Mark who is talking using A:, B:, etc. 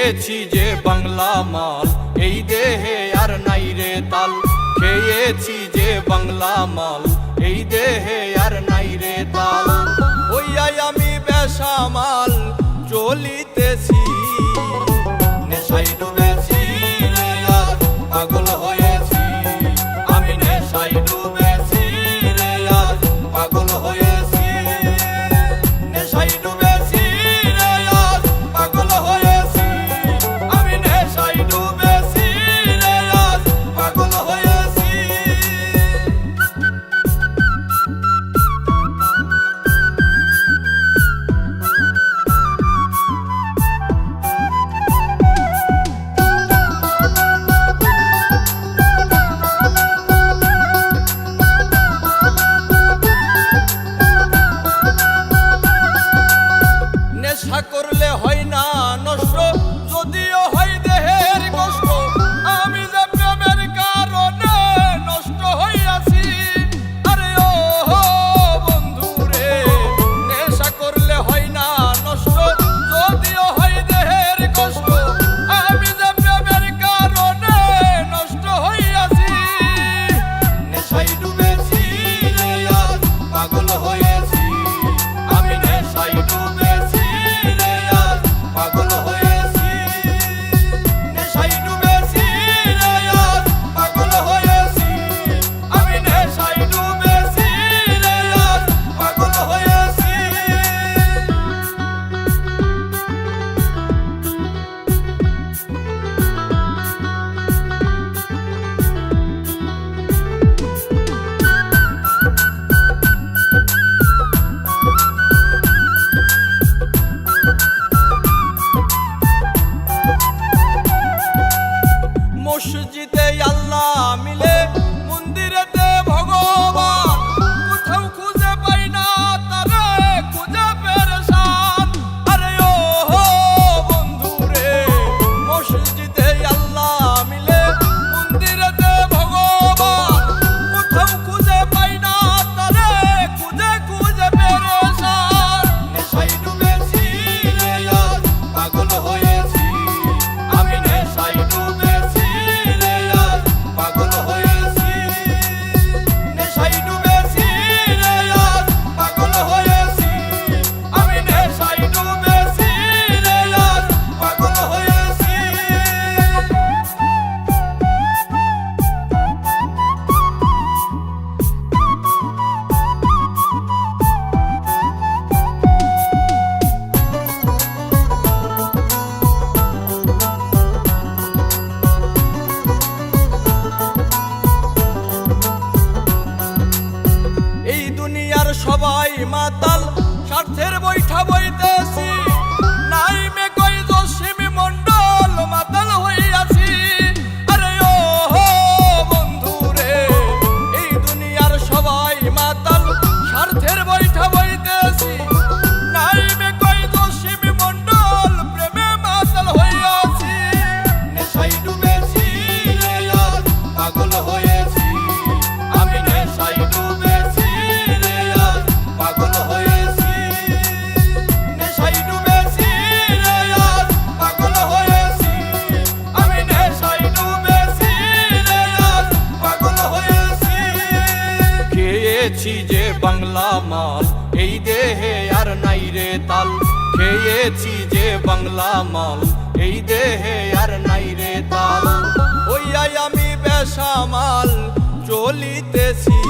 A: খেয়েছি যে বাংলা মাল, এই দেহে আর নাই রে তাল। খেয়েছি যে বাংলা মাল, এই দেহে আর নাই রে তাল। ওইয়াই আমি বেসামাল চলিতেছি, নেশায় ডুবেছি রে আজ পাগল হয়েছি। আমি নেশায় ডুবেছি রে আজ পাগল হয়েছি। নেশায় ডুবেছি রে আজ পাগল হয়েছি। আমি নেশায় ডুবেছি রে আজ পাগল হয়েছি। নেশা করলে হয় না নষ্ট, যদিও হয় দেহের কষ্ট। আমি যে প্রেমের কারণে নষ্ট হইয়াছি। আরে ও বন্ধু রে, নেশা করলে হয় না নষ্ট, যদিও হয় দেহের কষ্ট। আমি যে প্রেমের কারণে নষ্ট হইয়াছি। নেশায় ডুবেছি রে আজ পাগল হয়েছি। আমি নেশায় ডুবেছি রে আজ পাগল হয়েছি। নেশায় ডুবেছি রে আজ পাগল হয়েছি। আমি নেশায় ডুবেছি রে আজ পাগল হয়েছি। মসজিদে আল্লাহ মিলে, মন্দিরেতে ভগবান। কোথাও খুঁজে পাই না তারে, খুঁজে পেরেশান। আরে ও বন্ধু রে, মসজিদে আল্লাহ মিলে, মন্দিরেতে ভগবান। কোথাও খুঁজে পাই না তারে, খুঁজে খুঁজে পেরেশান। নেশায় ডুবেছি রে আজ পাগল হয়েছি। আমি নেশায় ডুবেছি রে আজ পাগল হয়েছি। নেশায় ডুবেছি রে আজ পাগল হয়েছি। আমি নেশায় ডুবেছি রে আজ পাগল হয়েছি। এই দুনিয়ার সবাই মাতাল, স্বার্থের বৈঠা বইতেছি। নাই মে কই জসিমি মন্ডল, মাতাল হইয়াছি। আরে ও বন্ধু রে, এই দুনিয়ার সবাই মাতাল, স্বার্থের বৈঠা বইতেছি। নাই মে কই জসিমি মন্ডল, প্রেমে মাতাল হইয়াছি। নেশায় ডুবেছি রে আজ পাগল হয়েছি। আমি নেশায় ডুবেছি রে আজ পাগল হয়েছি। নেশায় ডুবেছি রে আজ পাগল হয়েছি। আমি নেশায় ডুবেছি রে আজ পাগল হয়েছি। খেয়েছি যে বাংলা মাল, এই দেহে আর নাই রে তাল। খেয়েছি যে বাংলা মাল, এই দেহে আর নাই রে তাল। ওইয়াই আমি বেসামাল চলিতেছি।